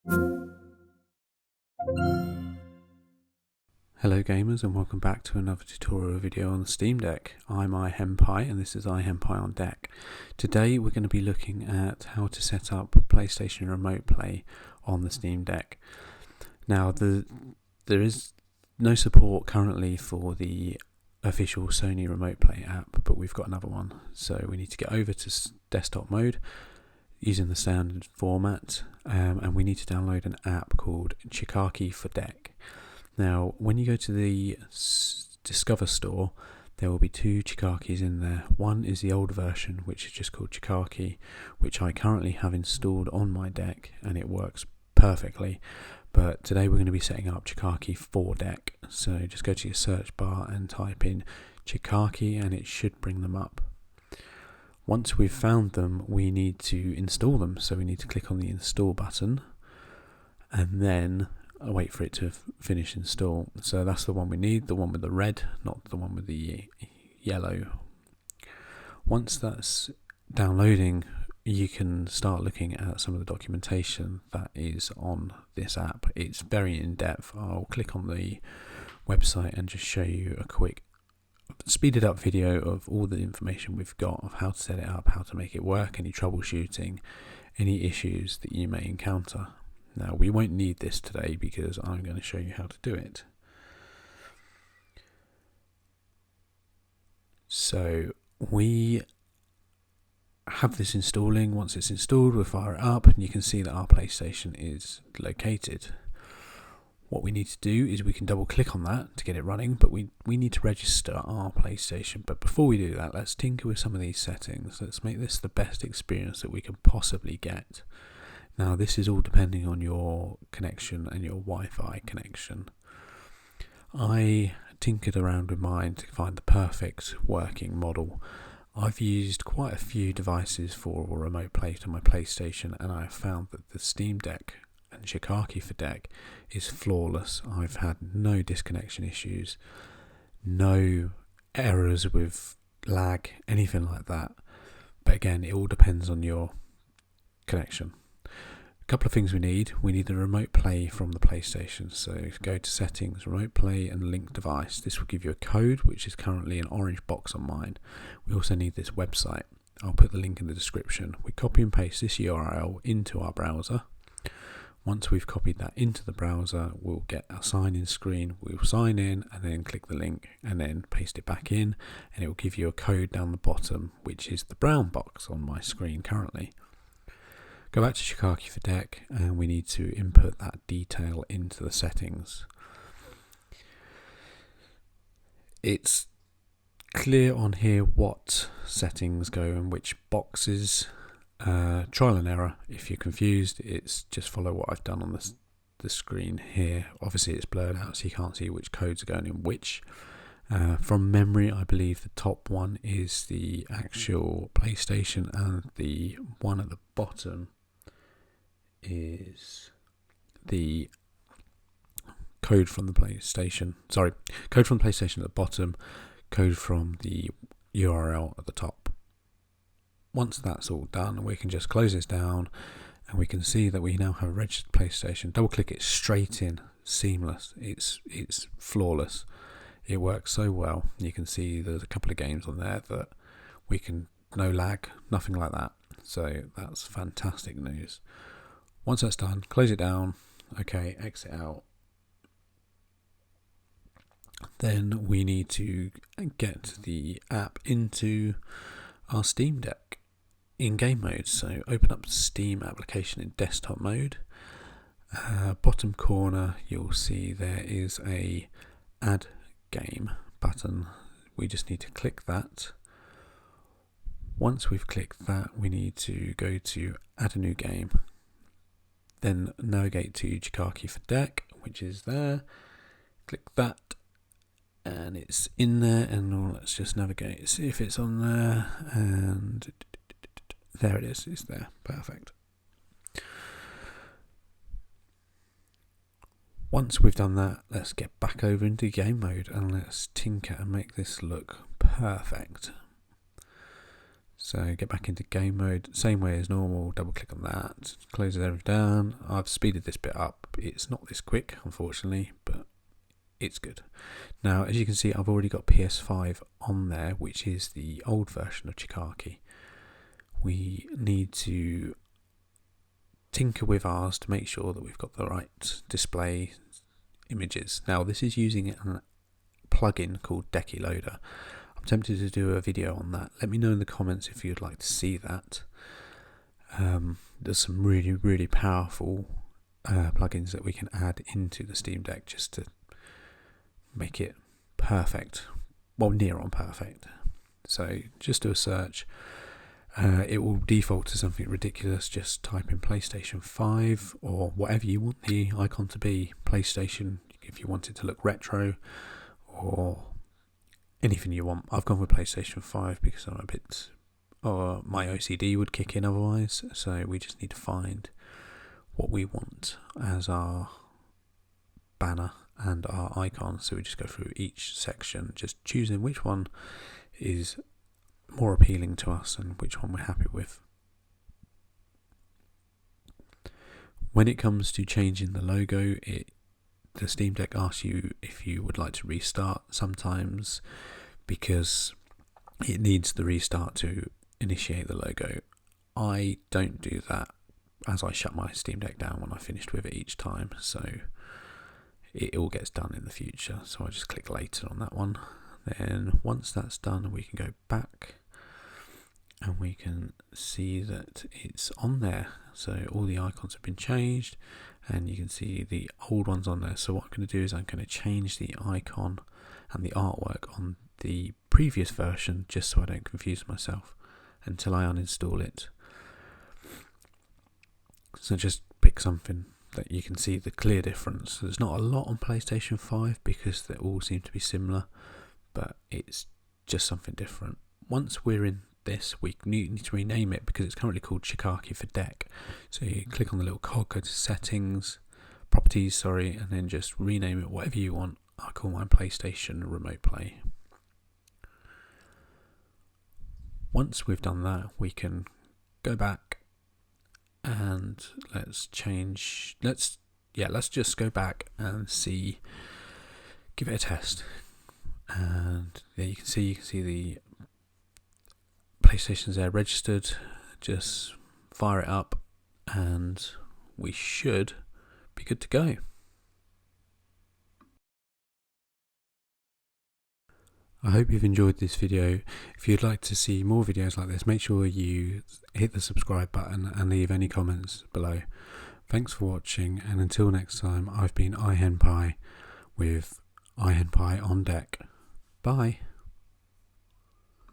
Hello gamers, and welcome back to another tutorial video on the Steam Deck. I'm iHenpie and this is iHenpie on Deck. Today we're going to be looking at how to set up PlayStation Remote Play on the Steam Deck. Now there is no support currently for the official Sony Remote Play app, but we've got another one. So we need to get over to desktop mode using the standard format, and we need to download an app called Chiaki4Deck. Now, when you go to the Discover store, there will be two Chiakis in there. One is the old version, which is just called Chiaki, which I currently have installed on my deck, and it works perfectly. But today we're going to be setting up Chiaki4Deck. So just go to your search bar and type in Chiaki, and it should bring them up. Once we've found them, we need to install them. So we need to click on the install button, and then wait for it to finish install. So that's the one we need, the one with the red, not the one with the yellow. Once that's downloading, you can start looking at some of the documentation that is on this app. It's very in-depth. I'll click on the website and just show you a quick speeded up video of all the information we've got of how to set it up, how to make it work, any troubleshooting, any issues that you may encounter. Now, we won't need this today because I'm going to show you how to do it. So we have this installing. Once it's installed, we'll fire it up and you can see that our PlayStation is located. What we need to do is we can double click on that to get it running, but we need to register our PlayStation. But before we do that, let's tinker with some of these settings. Let's make this the best experience that we can possibly get. Now, this is all depending on your connection and your Wi-Fi connection. I tinkered around with mine to find the perfect working model. I've used quite a few devices for remote play to my PlayStation, and I have found that the Steam Deck and Chiaki4Deck is flawless. I've had no disconnection issues, no errors with lag, anything like that. But again, it all depends on your connection. A couple of things we need the remote play from the PlayStation. So go to settings, remote play and link device. This will give you a code, which is currently an orange box on mine. We also need this website. I'll put the link in the description. We copy and paste this URL into our browser. Once we've copied that into the browser, we'll get a sign in screen. We'll sign in and then click the link and then paste it back in, and it will give you a code down the bottom, which is the brown box on my screen currently. Go back to Chiaki4Deck and we need to input that detail into the settings. It's clear on here what settings go and which boxes. Trial and error. If you're confused, it's just follow what I've done on the screen here. Obviously it's blurred out so you can't see which codes are going in which. From memory, I believe the top one is the actual PlayStation and the one at the bottom is the code from the PlayStation. Sorry, code from the PlayStation at the bottom, code from the URL at the top. Once that's all done, we can just close this down and we can see that we now have a registered PlayStation. Double click it straight in, seamless. It's flawless. It works so well. You can see there's a couple of games on there that we can, no lag, nothing like that. So that's fantastic news. Once that's done, close it down. Okay, exit out. Then we need to get the app into our Steam Deck in game mode. So open up the Steam application in desktop mode. Bottom corner, you'll see there is a add game button. We just need to click that. Once we've clicked that, we need to go to add a new game. Then navigate to Chiaki4Deck, which is there. Click that and it's in there, and let's just navigate, see if it's on there, and there it is, it's there, perfect. Once we've done that, let's get back over into game mode and let's tinker and make this look perfect. So get back into game mode, same way as normal, double click on that, closes everything down. I've speeded this bit up. It's not this quick, unfortunately, but it's good. Now, as you can see, I've already got PS5 on there, which is the old version of Chiaki. We need to tinker with ours to make sure that we've got the right display images. Now, this is using a plugin called Decky Loader. I'm tempted to do a video on that. Let me know in the comments if you'd like to see that. There's some really, really powerful plugins that we can add into the Steam Deck just to make it perfect, well, near on perfect. So just do a search. It will default to something ridiculous. Just type in PlayStation 5 or whatever you want the icon to be. PlayStation, if you want it to look retro, or anything you want. I've gone with PlayStation 5 because I'm a bit, or my OCD would kick in otherwise. So we just need to find what we want as our banner and our icon. So we just go through each section, just choosing which one is more appealing to us and which one we're happy with. When it comes to changing the logo, the Steam Deck asks you if you would like to restart sometimes, because it needs the restart to initiate the logo. I don't do that, as I shut my Steam Deck down when I finished with it each time, so it all gets done in the future. So I just click later on that one. Then once that's done, we can go back and we can see that it's on there. So all the icons have been changed and you can see the old ones on there. So what I'm going to do is I'm going to change the icon and the artwork on the previous version, just so I don't confuse myself until I uninstall it. So just pick something that you can see the clear difference. There's not a lot on PlayStation 5 because they all seem to be similar, but it's just something different. Once we're in this, we need to rename it because it's currently called Chiaki4Deck. So you click on the little cog, go to settings, properties, and then just rename it whatever you want. I call mine PlayStation Remote Play. Once we've done that, we can go back and let's just go back and see, give it a test. And there you can see the PlayStation's there registered. Just fire it up and we should be good to go. I hope you've enjoyed this video. If you'd like to see more videos like this, make sure you hit the subscribe button and leave any comments below. Thanks for watching, and until next time, I've been iHenpie with iHenpie on deck. Bye.